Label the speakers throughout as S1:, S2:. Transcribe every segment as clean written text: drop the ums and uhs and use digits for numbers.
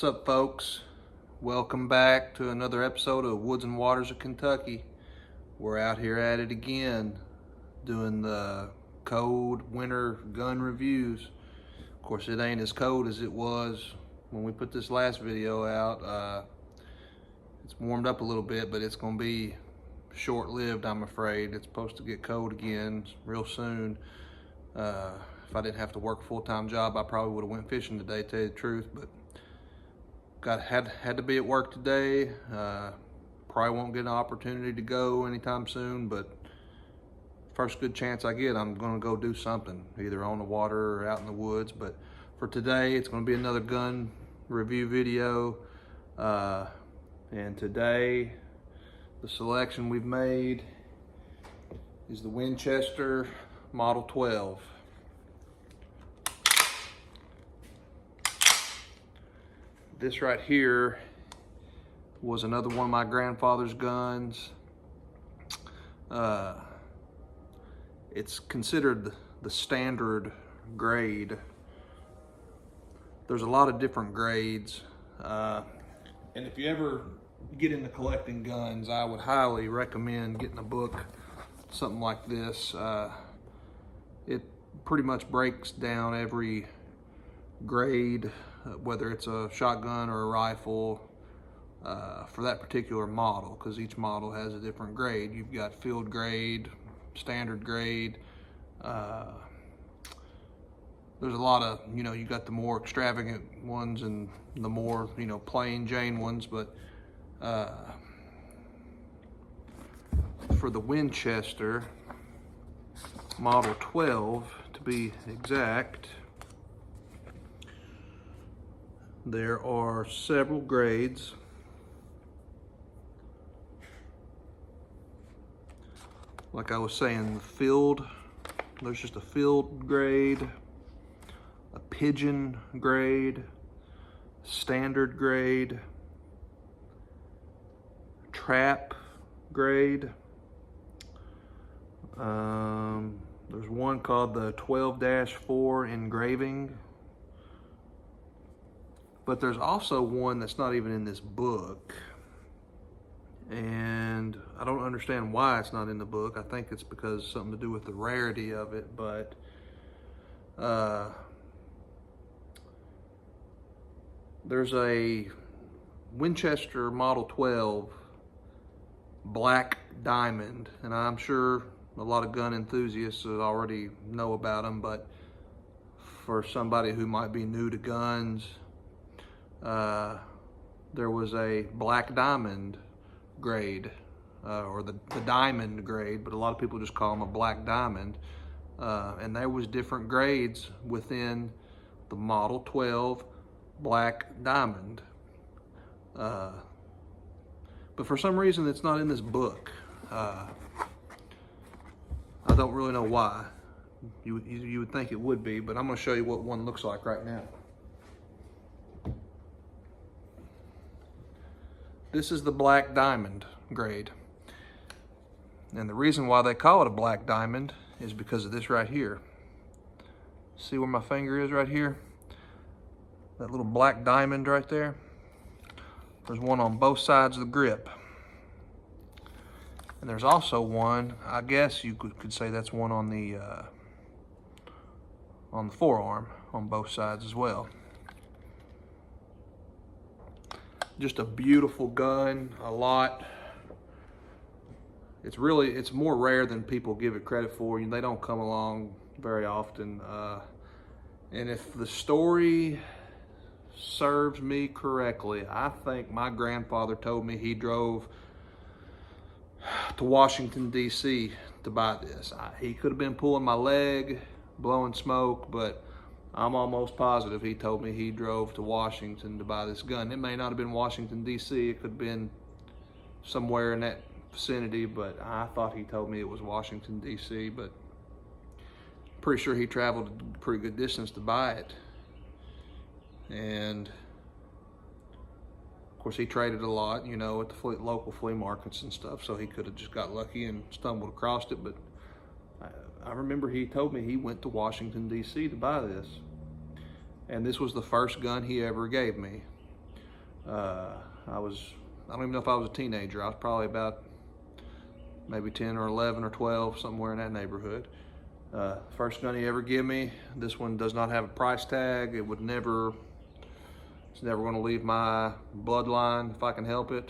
S1: What's up, folks? Welcome back to another episode of Woods and Waters of Kentucky. We're out here at it again, doing the cold winter gun reviews. Of course, it ain't as cold as it was when we put this last video out. It's warmed up a little bit, but it's going to be short-lived, I'm afraid. It's supposed to get cold again real soon. If I didn't have to work a full-time job, I probably would have went fishing today, to tell you the truth, but had to be at work today. Probably won't get an opportunity to go anytime soon, but first good chance I get, I'm gonna go do something, either on the water or out in the woods. But for today, it's gonna be another gun review video. And today, the selection we've made is the Winchester Model 12. This right here was another one of my grandfather's guns. It's considered the standard grade. There's a lot of different grades. And if you ever get into collecting guns, I would highly recommend getting a book, something like this. It pretty much breaks down every grade, whether it's a shotgun or a rifle, for that particular model, because each model has a different grade. You've got field grade, standard grade. There's a lot of, you got the more extravagant ones and the more, plain Jane ones, but for the Winchester Model 12, to be exact, there are several grades. Like I was saying, there's just a field grade, a pigeon grade, standard grade, trap grade. There's one called the 12-4 engraving. But there's also one that's not even in this book. And I don't understand why it's not in the book. I think it's because something to do with the rarity of it, but there's a Winchester Model 12 Black Diamond, and I'm sure a lot of gun enthusiasts already know about them, but for somebody who might be new to guns, there was a Black Diamond grade, or the diamond grade, but a lot of people just call them a Black Diamond. And there was different grades within the Model 12 Black Diamond. But for some reason, it's not in this book. I don't really know why. You would think it would be, but I'm going to show you what one looks like right now. This is the Black Diamond grade. And the reason why they call it a Black Diamond is because of this right here. See where my finger is right here? That little black diamond right there. There's one on both sides of the grip. And there's also one, I guess you could say that's one on the forearm on both sides as well. Just a beautiful gun, it's more rare than people give it credit for. They don't come along very often. And if the story serves me correctly, I think my grandfather told me he drove to Washington, D.C. to buy this. He could have been pulling my leg, blowing smoke, but I'm almost positive he told me he drove to Washington to buy this gun. It may not have been Washington, D.C. It could have been somewhere in that vicinity, but I thought he told me it was Washington, D.C., but pretty sure he traveled a pretty good distance to buy it. And of course, he traded a lot, at the local flea markets and stuff, so he could have just got lucky and stumbled across it. But I remember he told me he went to Washington, D.C. to buy this. And this was the first gun he ever gave me. I don't even know if I was a teenager. I was probably about maybe 10 or 11 or 12, somewhere in that neighborhood. First gun he ever gave me. This one does not have a price tag. It's never going to leave my bloodline if I can help it.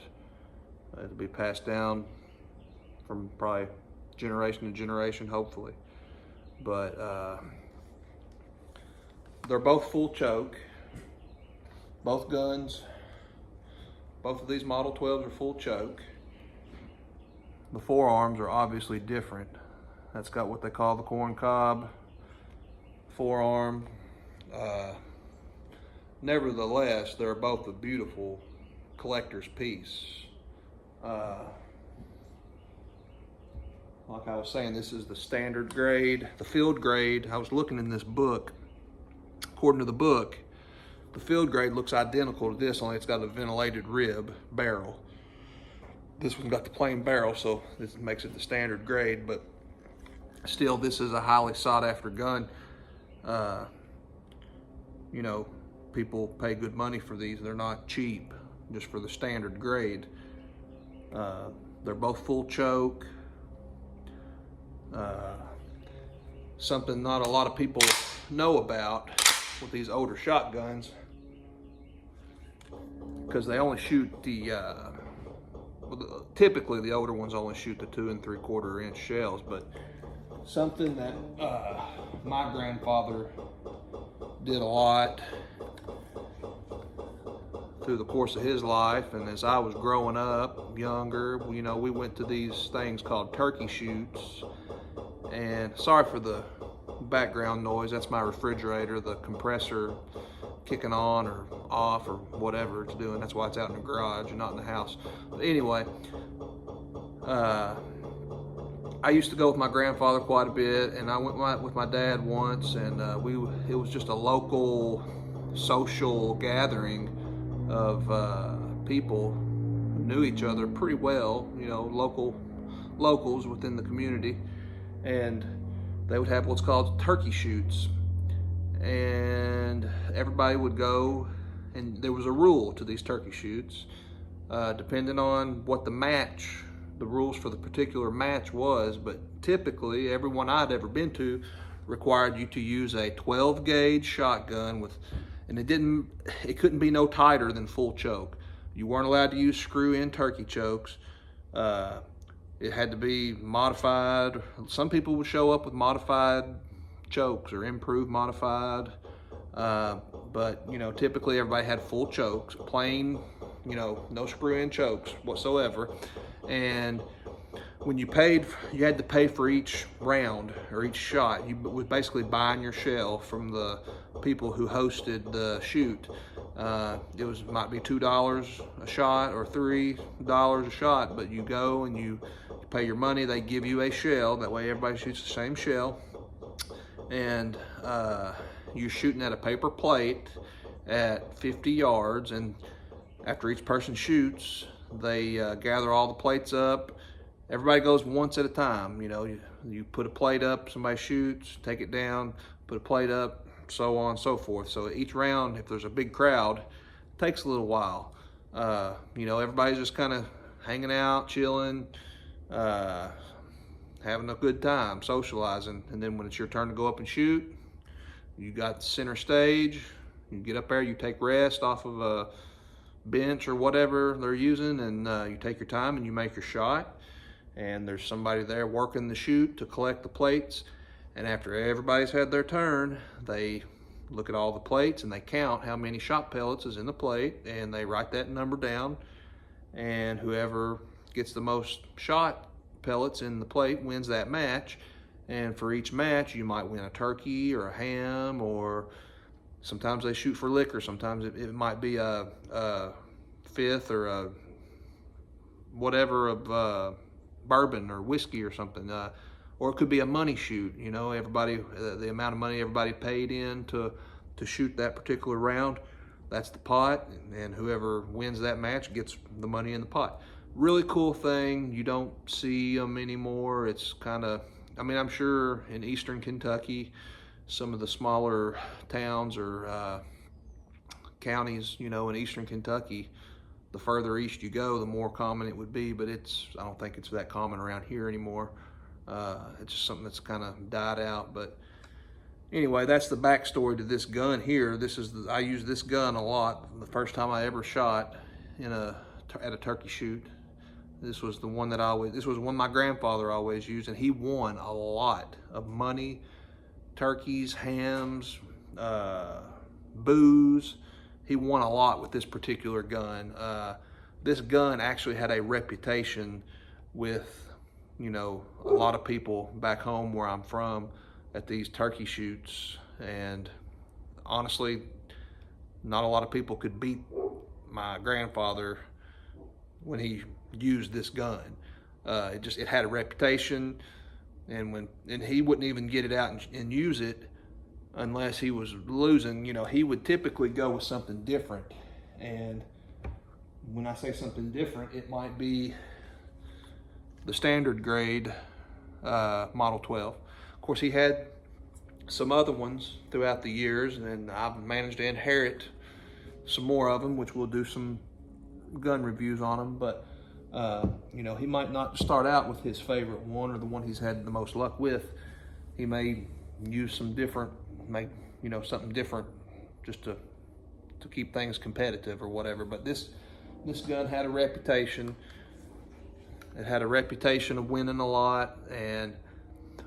S1: It'll be passed down from probably generation to generation, hopefully. But they're both full choke. Both guns, both of these Model 12s are full choke. The forearms are obviously different. That's got what they call the corn cob forearm. Nevertheless, they're both a beautiful collector's piece. Like I was saying, this is the standard grade. The field grade, I was looking in this book. According to the book, the field grade looks identical to this, only it's got a ventilated rib barrel. This one's got the plain barrel, so this makes it the standard grade, but still, this is a highly sought after gun. You know, people pay good money for these. They're not cheap, just for the standard grade. They're both full choke. Something not a lot of people know about with these older shotguns, because they only shoot typically the older ones only shoot the 2 3/4 inch shells, but something that my grandfather did a lot through the course of his life, and as I was growing up younger, you know, we went to these things called turkey shoots. And sorry for the background noise, that's my refrigerator, the compressor kicking on or off or whatever it's doing. That's why it's out in the garage and not in the house. But anyway, I used to go with my grandfather quite a bit, and I went with my dad once, and it was just a local social gathering of people who knew each other pretty well, you know, locals within the community, and they would have what's called turkey shoots, and everybody would go, and there was a rule to these turkey shoots, depending on what the rules for the particular match was, but typically everyone I'd ever been to required you to use a 12 gauge shotgun and it couldn't be no tighter than full choke. You weren't allowed to use screw-in turkey chokes. It had to be modified. Some people would show up with modified chokes or improved modified, but you know, typically everybody had full chokes, plain, you know, no screw-in chokes whatsoever. And when you had to pay for each round or each shot. You was basically buying your shell from the people who hosted the shoot. It might be $2 a shot or $3 a shot, but you go and you pay your money. They give you a shell. That way everybody shoots the same shell, and you're shooting at a paper plate at 50 yards. And after each person shoots, they gather all the plates up. Everybody goes once at a time. You know, you put a plate up, somebody shoots, take it down, put a plate up, so on and so forth. So each round, if there's a big crowd, it takes a little while. You know, everybody's just kind of hanging out, chilling, having a good time, socializing. And then when it's your turn to go up and shoot, you got the center stage. You get up there, you take rest off of a bench or whatever they're using, and you take your time and you make your shot. And there's somebody there working the chute to collect the plates. And after everybody's had their turn, they look at all the plates and they count how many shot pellets is in the plate, and they write that number down. And whoever gets the most shot pellets in the plate wins that match. And for each match, you might win a turkey or a ham, or sometimes they shoot for liquor. Sometimes it might be a fifth or a whatever of bourbon or whiskey or something, or it could be a money shoot. You know, everybody, the amount of money everybody paid in to shoot that particular round, that's the pot, and whoever wins that match gets the money in the pot. Really cool thing. You don't see them anymore. It's kind of, I mean, I'm sure in eastern Kentucky, some of the smaller towns or counties, you know, in eastern Kentucky, the further east you go, the more common it would be, but I don't think it's that common around here anymore. It's just something that's kind of died out. But anyway, that's the backstory to this gun here. I use this gun a lot. The first time I ever shot at a turkey shoot, this was the one this was one my grandfather always used, and he won a lot of money, turkeys, hams, booze. He won a lot with this particular gun. This gun actually had a reputation with, a lot of people back home where I'm from at these turkey shoots, and honestly, not a lot of people could beat my grandfather when he used this gun. It had a reputation, and he wouldn't even get it out and use it unless he was losing. He would typically go with something different, and when I say something different, it might be the standard grade Model 12. Of course, he had some other ones throughout the years, and I've managed to inherit some more of them, which we'll do some gun reviews on them. But he might not start out with his favorite one or the one he's had the most luck with. He may use some different, something different just to keep things competitive or whatever. But this gun had a reputation. It had a reputation of winning a lot. And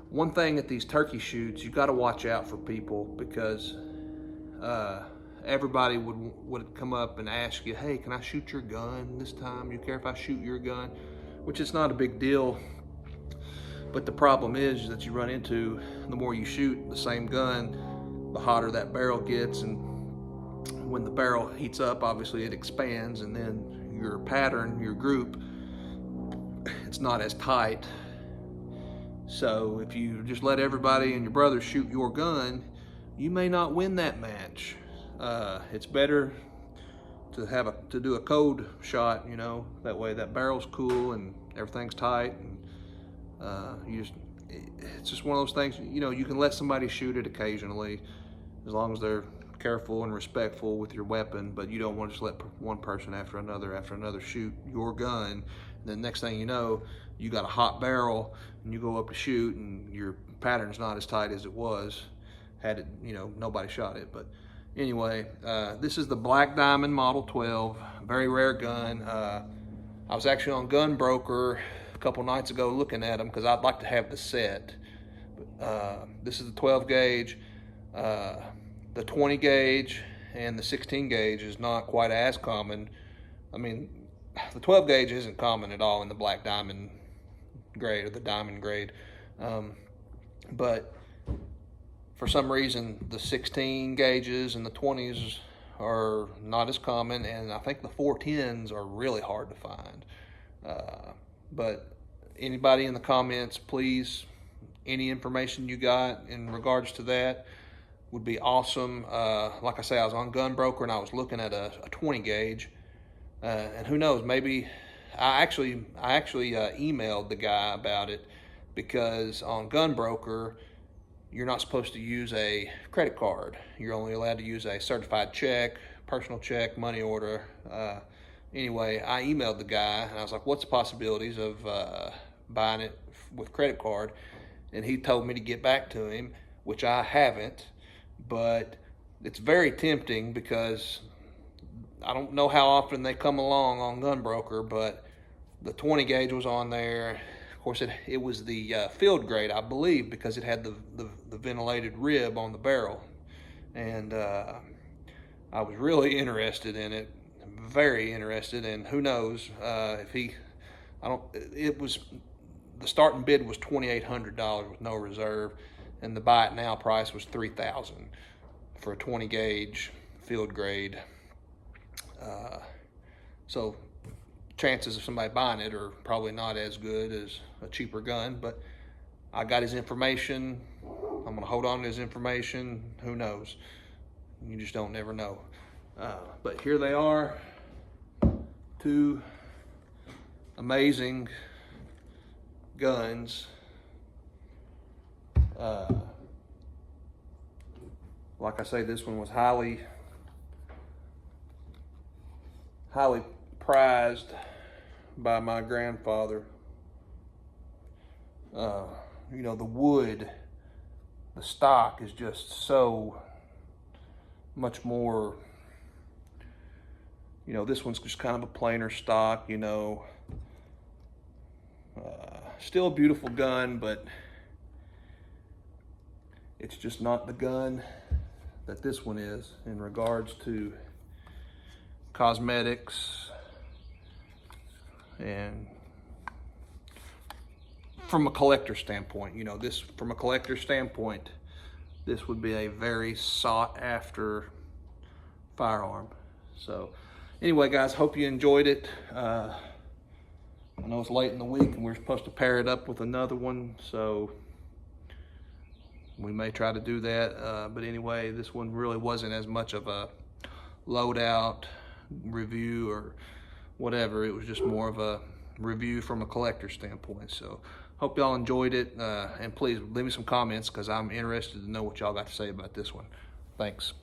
S1: one thing at these turkey shoots, you got to watch out for people, because everybody would come up and ask you, hey, can I shoot your gun this time? You care if I shoot your gun? Which is not a big deal. But the problem is that you run into, the more you shoot the same gun, the hotter that barrel gets. And when the barrel heats up, obviously it expands, and then your pattern, your group, it's not as tight. So if you just let everybody and your brothers shoot your gun, you may not win that match. It's better to do a code shot, that way that barrel's cool and everything's tight, and it's just one of those things. You can let somebody shoot it occasionally, as long as they're careful and respectful with your weapon, but you don't want to just let one person after another shoot your gun. And then next thing you know, you got a hot barrel and you go up to shoot and your pattern's not as tight as it was had it, nobody shot it. But anyway, this is the Black Diamond Model 12, very rare gun. I was actually on Gun Broker a couple nights ago looking at them because I'd like to have the set. This is the 12 gauge. The 20 gauge and the 16 gauge is not quite as common. I mean, the 12 gauge isn't common at all in the Black Diamond grade or the Diamond grade. But for some reason, the 16 gauges and the 20s are not as common, and I think the 410s are really hard to find. But anybody in the comments, please, any information you got in regards to that would be awesome. Like I say, I was on Gun Broker and I was looking at a 20 gauge, and who knows, maybe I actually emailed the guy about it, because on Gun Broker you're not supposed to use a credit card. You're only allowed to use a certified check, personal check, money order. Anyway, I emailed the guy and I was like, what's the possibilities of buying it with credit card? And he told me to get back to him, which I haven't. But it's very tempting, because I don't know how often they come along on Gun Broker, but the 20 gauge was on there. Of course, it was the field grade, I believe, because it had the ventilated rib on the barrel. And I was really interested in it, very interested, and who knows the starting bid was $2,800 with no reserve, and the buy it now price was $3,000 for a 20 gauge field grade. So chances of somebody buying it are probably not as good as a cheaper gun, but I got his information. I'm gonna hold on to his information. Who knows? You just don't never know. But here they are, two amazing guns. Like I say, this one was highly prized by my grandfather. You know, the wood, the stock is just so much more, you know, this one's just kind of a plainer stock, you know. Still a beautiful gun, but it's just not the gun that this one is in regards to cosmetics and from a collector standpoint. You know, this, from a collector standpoint, this would be a very sought after firearm. So anyway, guys, hope you enjoyed it. I know it's late in the week and we're supposed to pair it up with another one, so we may try to do that. But anyway, this one really wasn't as much of a loadout review or whatever. It was just more of a review from a collector standpoint. So hope y'all enjoyed it, and please leave me some comments because I'm interested to know what y'all got to say about this one. Thanks.